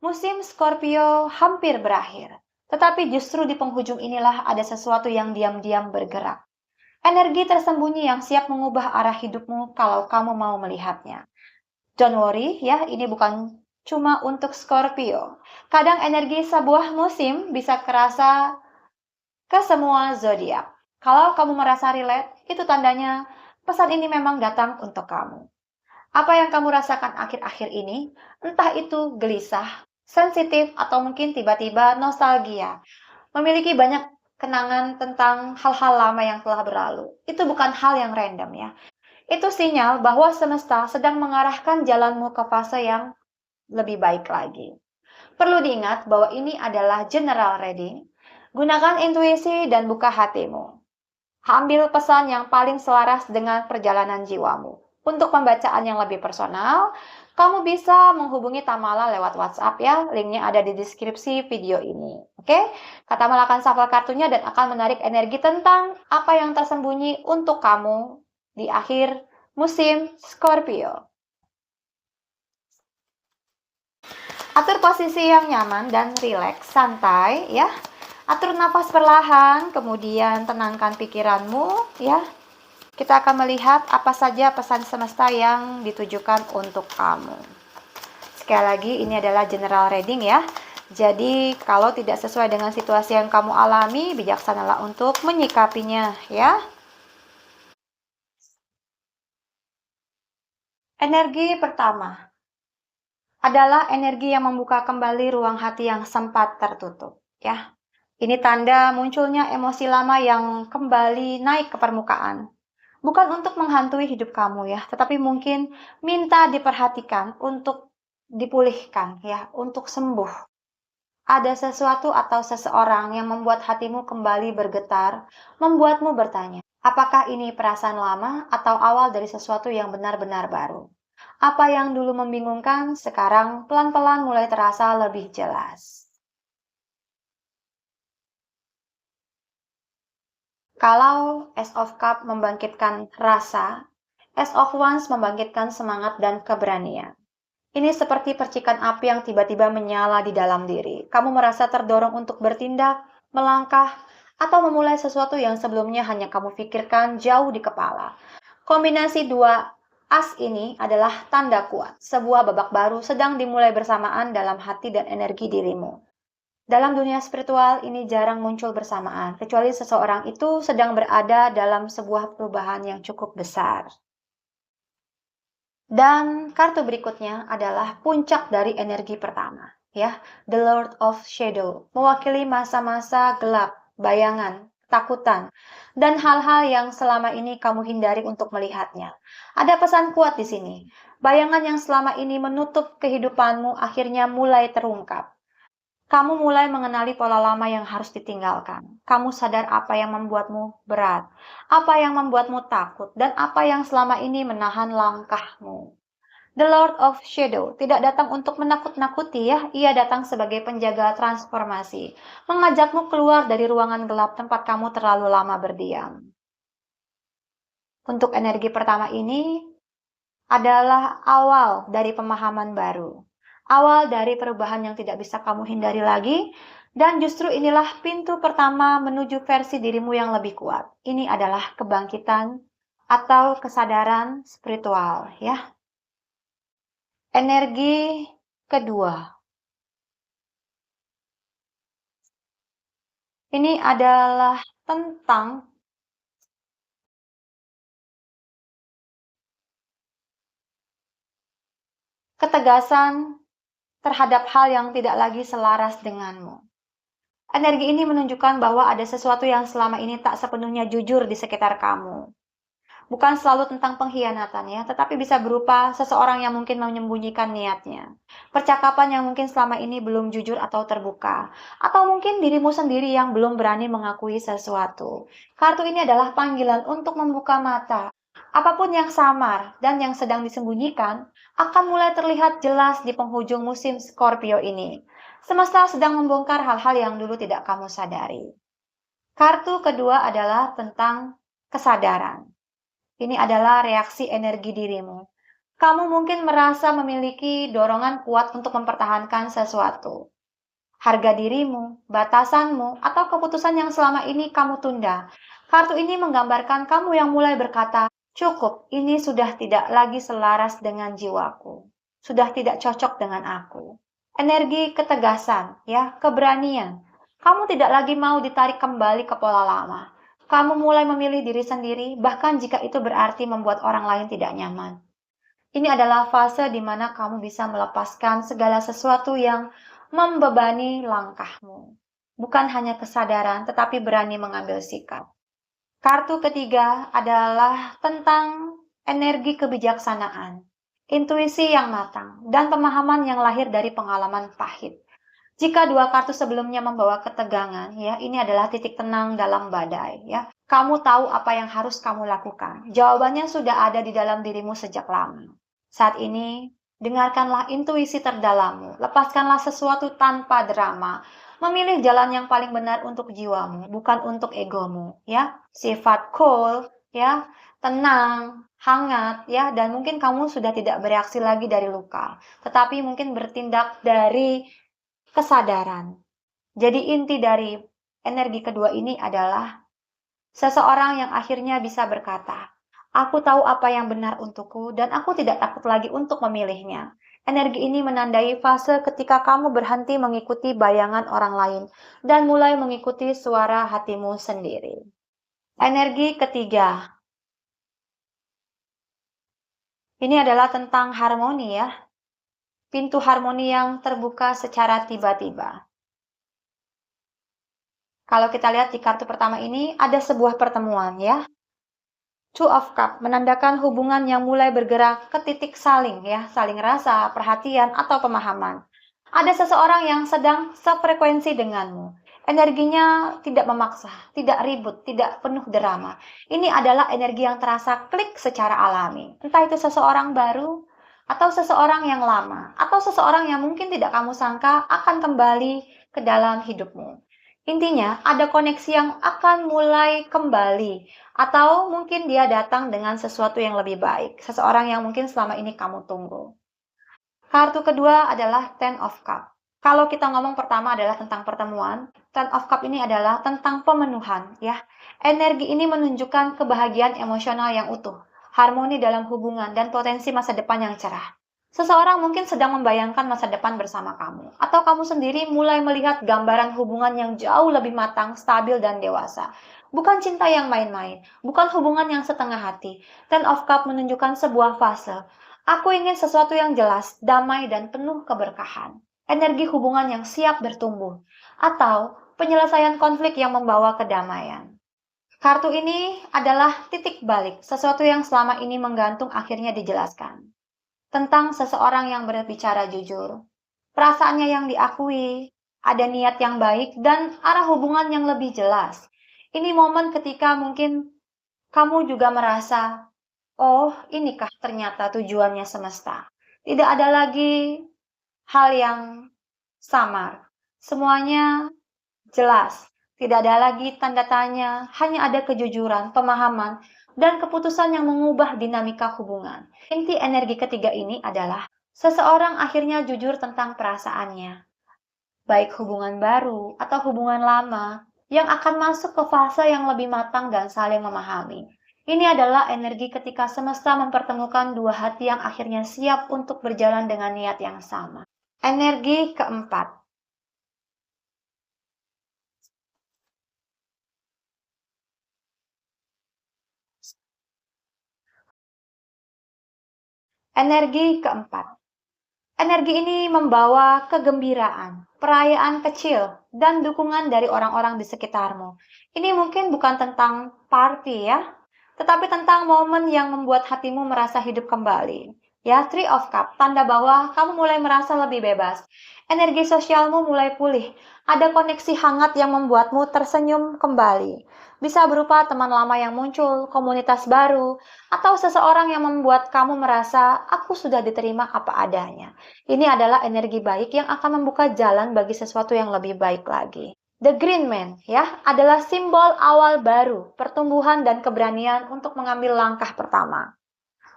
Musim Scorpio hampir berakhir, tetapi justru di penghujung inilah ada sesuatu yang diam-diam bergerak. Energi tersembunyi yang siap mengubah arah hidupmu kalau kamu mau melihatnya. Don't worry ya, ini bukan cuma untuk Scorpio. Kadang energi sebuah musim bisa kerasa ke semua zodiak. Kalau kamu merasa relate, itu tandanya pesan ini memang datang untuk kamu. Apa yang kamu rasakan akhir-akhir ini, entah itu gelisah, sensitif, atau mungkin tiba-tiba nostalgia, memiliki banyak kenangan tentang hal-hal lama yang telah berlalu. Itu bukan hal yang random ya. Itu sinyal bahwa semesta sedang mengarahkan jalanmu ke fase yang lebih baik lagi. Perlu diingat bahwa ini adalah general reading. Gunakan intuisi dan buka hatimu. Ambil pesan yang paling selaras dengan perjalanan jiwamu. Untuk pembacaan yang lebih personal, kamu bisa menghubungi Tamala lewat WhatsApp ya. Linknya ada di deskripsi video ini. Oke? Tamala akan shuffle kartunya dan akan menarik energi tentang apa yang tersembunyi untuk kamu di akhir musim Scorpio. Atur posisi yang nyaman dan rileks, santai ya. Atur nafas perlahan, kemudian tenangkan pikiranmu ya. Kita akan melihat apa saja pesan semesta yang ditujukan untuk kamu. Sekali lagi, ini adalah general reading ya. Jadi, kalau tidak sesuai dengan situasi yang kamu alami, bijaksanalah untuk menyikapinya ya. Energi pertama adalah energi yang membuka kembali ruang hati yang sempat tertutup ya. Ini tanda munculnya emosi lama yang kembali naik ke permukaan. Bukan untuk menghantui hidup kamu ya, tetapi mungkin minta diperhatikan untuk dipulihkan ya, untuk sembuh. Ada sesuatu atau seseorang yang membuat hatimu kembali bergetar, membuatmu bertanya, apakah ini perasaan lama atau awal dari sesuatu yang benar-benar baru? Apa yang dulu membingungkan sekarang pelan-pelan mulai terasa lebih jelas. Kalau Ace of Cup membangkitkan rasa, Ace of Wands membangkitkan semangat dan keberanian. Ini seperti percikan api yang tiba-tiba menyala di dalam diri. Kamu merasa terdorong untuk bertindak, melangkah, atau memulai sesuatu yang sebelumnya hanya kamu pikirkan jauh di kepala. Kombinasi dua as ini adalah tanda kuat. Sebuah babak baru sedang dimulai bersamaan dalam hati dan energi dirimu. Dalam dunia spiritual, ini jarang muncul bersamaan, kecuali seseorang itu sedang berada dalam sebuah perubahan yang cukup besar. Dan kartu berikutnya adalah puncak dari energi pertama, ya, The Lord of Shadow, mewakili masa-masa gelap, bayangan, ketakutan, dan hal-hal yang selama ini kamu hindari untuk melihatnya. Ada pesan kuat di sini. Bayangan yang selama ini menutup kehidupanmu akhirnya mulai terungkap. Kamu mulai mengenali pola lama yang harus ditinggalkan. Kamu sadar apa yang membuatmu berat, apa yang membuatmu takut, dan apa yang selama ini menahan langkahmu. The Lord of Shadow tidak datang untuk menakut-nakuti ya, ia datang sebagai penjaga transformasi, mengajakmu keluar dari ruangan gelap tempat kamu terlalu lama berdiam. Untuk energi pertama ini adalah awal dari pemahaman baru. Awal dari perubahan yang tidak bisa kamu hindari lagi, dan justru inilah pintu pertama menuju versi dirimu yang lebih kuat. Ini adalah kebangkitan atau kesadaran spiritual ya. Energi kedua. Ini adalah tentang ketegasan terhadap hal yang tidak lagi selaras denganmu. Energi ini menunjukkan bahwa ada sesuatu yang selama ini tak sepenuhnya jujur di sekitar kamu. Bukan selalu tentang pengkhianatan ya, tetapi bisa berupa seseorang yang mungkin menyembunyikan niatnya. Percakapan yang mungkin selama ini belum jujur atau terbuka. Atau mungkin dirimu sendiri yang belum berani mengakui sesuatu. Kartu ini adalah panggilan untuk membuka mata. Apapun yang samar dan yang sedang disembunyikan akan mulai terlihat jelas di penghujung musim Scorpio ini. Semesta sedang membongkar hal-hal yang dulu tidak kamu sadari. Kartu kedua adalah tentang kesadaran. Ini adalah reaksi energi dirimu. Kamu mungkin merasa memiliki dorongan kuat untuk mempertahankan sesuatu. Harga dirimu, batasanmu, atau keputusan yang selama ini kamu tunda. Kartu ini menggambarkan kamu yang mulai berkata, cukup, ini sudah tidak lagi selaras dengan jiwaku. Sudah tidak cocok dengan aku. Energi ketegasan, ya, keberanian. Kamu tidak lagi mau ditarik kembali ke pola lama. Kamu mulai memilih diri sendiri, bahkan jika itu berarti membuat orang lain tidak nyaman. Ini adalah fase di mana kamu bisa melepaskan segala sesuatu yang membebani langkahmu. Bukan hanya kesadaran, tetapi berani mengambil sikap. Kartu ketiga adalah tentang energi kebijaksanaan, intuisi yang matang, dan pemahaman yang lahir dari pengalaman pahit. Jika dua kartu sebelumnya membawa ketegangan, ya, ini adalah titik tenang dalam badai, ya. Kamu tahu apa yang harus kamu lakukan. Jawabannya sudah ada di dalam dirimu sejak lama. Saat ini, dengarkanlah intuisi terdalammu. Lepaskanlah sesuatu tanpa drama. Memilih jalan yang paling benar untuk jiwamu, bukan untuk egomu, ya. Sifat cool, ya, tenang, hangat, ya, dan mungkin kamu sudah tidak bereaksi lagi dari luka, tetapi mungkin bertindak dari kesadaran. Jadi inti dari energi kedua ini adalah seseorang yang akhirnya bisa berkata, aku tahu apa yang benar untukku dan aku tidak takut lagi untuk memilihnya. Energi ini menandai fase ketika kamu berhenti mengikuti bayangan orang lain dan mulai mengikuti suara hatimu sendiri. Energi ketiga. Ini adalah tentang harmoni, ya. Pintu harmoni yang terbuka secara tiba-tiba. Kalau kita lihat di kartu pertama ini, ada sebuah pertemuan, ya. Two of Cup menandakan hubungan yang mulai bergerak ke titik saling, ya, saling rasa, perhatian, atau pemahaman. Ada seseorang yang sedang sefrekuensi denganmu. Energinya tidak memaksa, tidak ribut, tidak penuh drama. Ini adalah energi yang terasa klik secara alami. Entah itu seseorang baru, atau seseorang yang lama, atau seseorang yang mungkin tidak kamu sangka akan kembali ke dalam hidupmu. Intinya, ada koneksi yang akan mulai kembali, atau mungkin dia datang dengan sesuatu yang lebih baik, seseorang yang mungkin selama ini kamu tunggu. Kartu kedua adalah Ten of Cup. Kalau kita ngomong pertama adalah tentang pertemuan, Ten of Cup ini adalah tentang pemenuhan, ya. Energi ini menunjukkan kebahagiaan emosional yang utuh, harmoni dalam hubungan, dan potensi masa depan yang cerah. Seseorang mungkin sedang membayangkan masa depan bersama kamu, atau kamu sendiri mulai melihat gambaran hubungan yang jauh lebih matang, stabil, dan dewasa. Bukan cinta yang main-main, bukan hubungan yang setengah hati. Ten of Cup menunjukkan sebuah fase. Aku ingin sesuatu yang jelas, damai, dan penuh keberkahan. Energi hubungan yang siap bertumbuh, atau penyelesaian konflik yang membawa kedamaian. Kartu ini adalah titik balik, sesuatu yang selama ini menggantung akhirnya dijelaskan. Tentang seseorang yang berbicara jujur, perasaannya yang diakui, ada niat yang baik, dan arah hubungan yang lebih jelas. Ini momen ketika mungkin kamu juga merasa, oh, inikah ternyata tujuannya semesta. Tidak ada lagi hal yang samar. Semuanya jelas. Tidak ada lagi tanda tanya, hanya ada kejujuran, pemahaman, dan keputusan yang mengubah dinamika hubungan. Inti energi ketiga ini adalah seseorang akhirnya jujur tentang perasaannya, baik hubungan baru atau hubungan lama, yang akan masuk ke fase yang lebih matang dan saling memahami. Ini adalah energi ketika semesta mempertemukan dua hati yang akhirnya siap untuk berjalan dengan niat yang sama. Energi keempat. Energi keempat. Energi ini membawa kegembiraan, perayaan kecil, dan dukungan dari orang-orang di sekitarmu. Ini mungkin bukan tentang party, ya, tetapi tentang momen yang membuat hatimu merasa hidup kembali. Ya, Three of Cup, tanda bahwa kamu mulai merasa lebih bebas. Energi sosialmu mulai pulih. Ada koneksi hangat yang membuatmu tersenyum kembali. Bisa berupa teman lama yang muncul, komunitas baru, atau seseorang yang membuat kamu merasa, aku sudah diterima apa adanya. Ini adalah energi baik yang akan membuka jalan bagi sesuatu yang lebih baik lagi. The Green Man, ya, adalah simbol awal baru, pertumbuhan dan keberanian untuk mengambil langkah pertama.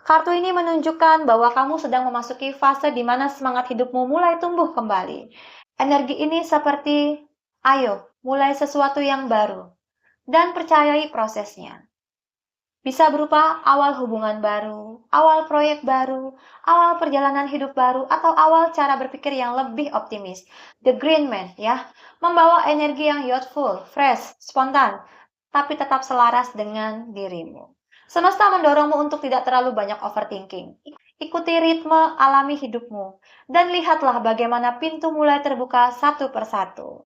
Kartu ini menunjukkan bahwa kamu sedang memasuki fase di mana semangat hidupmu mulai tumbuh kembali. Energi ini seperti, ayo, mulai sesuatu yang baru, dan percayai prosesnya. Bisa berupa awal hubungan baru, awal proyek baru, awal perjalanan hidup baru, atau awal cara berpikir yang lebih optimis. The Green Man, ya, membawa energi yang youthful, fresh, spontan, tapi tetap selaras dengan dirimu. Semesta mendorongmu untuk tidak terlalu banyak overthinking. Ikuti ritme alami hidupmu, dan lihatlah bagaimana pintu mulai terbuka satu persatu.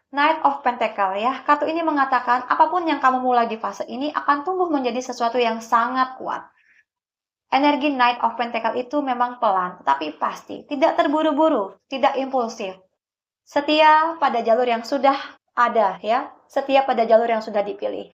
Knight of Pentacle ya, kartu ini mengatakan apapun yang kamu mulai di fase ini akan tumbuh menjadi sesuatu yang sangat kuat. Energi Knight of Pentacle itu memang pelan, tetapi pasti, tidak terburu-buru, tidak impulsif. Setia pada jalur yang sudah ada ya, setia pada jalur yang sudah dipilih.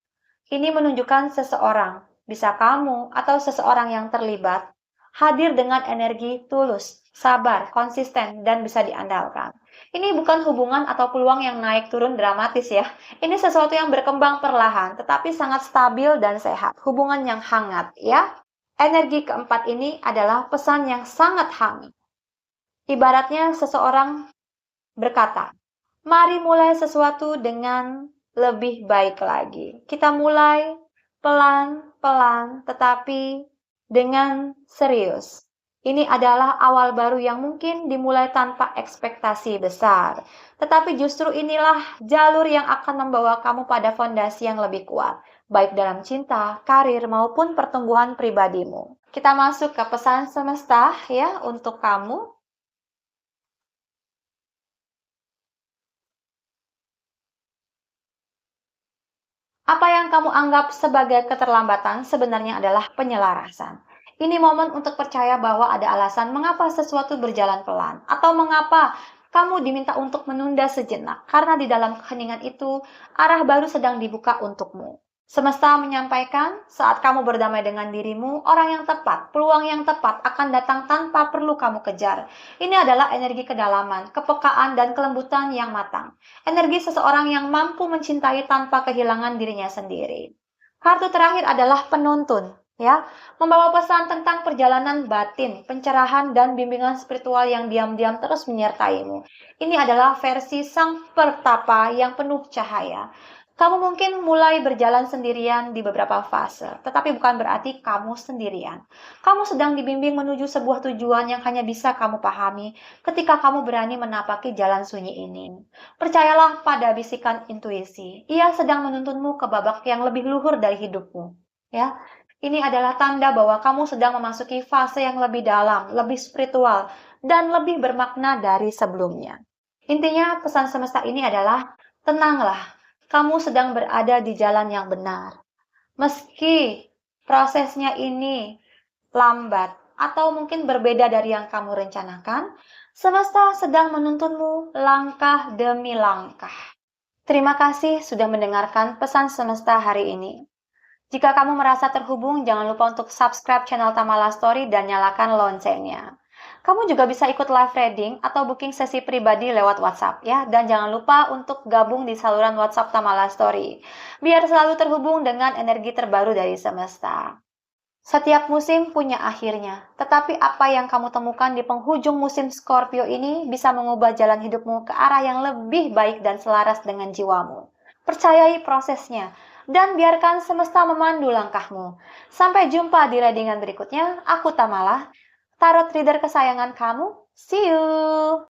Ini menunjukkan seseorang, bisa kamu atau seseorang yang terlibat, hadir dengan energi tulus, sabar, konsisten, dan bisa diandalkan. Ini bukan hubungan atau peluang yang naik turun dramatis ya. Ini sesuatu yang berkembang perlahan, tetapi sangat stabil dan sehat. Hubungan yang hangat ya. Energi keempat ini adalah pesan yang sangat hangat. Ibaratnya seseorang berkata, mari mulai sesuatu dengan lebih baik lagi. Kita mulai pelan-pelan tetapi dengan serius. Ini adalah awal baru yang mungkin dimulai tanpa ekspektasi besar. Tetapi justru inilah jalur yang akan membawa kamu pada fondasi yang lebih kuat, baik dalam cinta, karir, maupun pertumbuhan pribadimu. Kita masuk ke pesan semesta ya untuk kamu. Apa yang kamu anggap sebagai keterlambatan sebenarnya adalah penyelarasan. Ini momen untuk percaya bahwa ada alasan mengapa sesuatu berjalan pelan, atau mengapa kamu diminta untuk menunda sejenak, karena di dalam keheningan itu, arah baru sedang dibuka untukmu. Semesta menyampaikan, saat kamu berdamai dengan dirimu, orang yang tepat, peluang yang tepat akan datang tanpa perlu kamu kejar. Ini adalah energi kedalaman, kepekaan, dan kelembutan yang matang. Energi seseorang yang mampu mencintai tanpa kehilangan dirinya sendiri. Kartu terakhir adalah penuntun, ya, membawa pesan tentang perjalanan batin, pencerahan, dan bimbingan spiritual yang diam-diam terus menyertaimu. Ini adalah versi sang pertapa yang penuh cahaya. Kamu mungkin mulai berjalan sendirian di beberapa fase, tetapi bukan berarti kamu sendirian. Kamu sedang dibimbing menuju sebuah tujuan yang hanya bisa kamu pahami ketika kamu berani menapaki jalan sunyi ini. Percayalah pada bisikan intuisi. Ia sedang menuntunmu ke babak yang lebih luhur dari hidupmu. Ya, ini adalah tanda bahwa kamu sedang memasuki fase yang lebih dalam, lebih spiritual, dan lebih bermakna dari sebelumnya. Intinya pesan semesta ini adalah tenanglah. Kamu sedang berada di jalan yang benar. Meski prosesnya ini lambat atau mungkin berbeda dari yang kamu rencanakan, semesta sedang menuntunmu langkah demi langkah. Terima kasih sudah mendengarkan pesan semesta hari ini. Jika kamu merasa terhubung, jangan lupa untuk subscribe channel Tamala Story dan nyalakan loncengnya. Kamu juga bisa ikut live reading atau booking sesi pribadi lewat WhatsApp ya. Dan jangan lupa untuk gabung di saluran WhatsApp Tamala Story. Biar selalu terhubung dengan energi terbaru dari semesta. Setiap musim punya akhirnya, tetapi apa yang kamu temukan di penghujung musim Scorpio ini bisa mengubah jalan hidupmu ke arah yang lebih baik dan selaras dengan jiwamu. Percayai prosesnya, dan biarkan semesta memandu langkahmu. Sampai jumpa di readingan berikutnya. Aku Tamala, tarot reader kesayangan kamu. See you!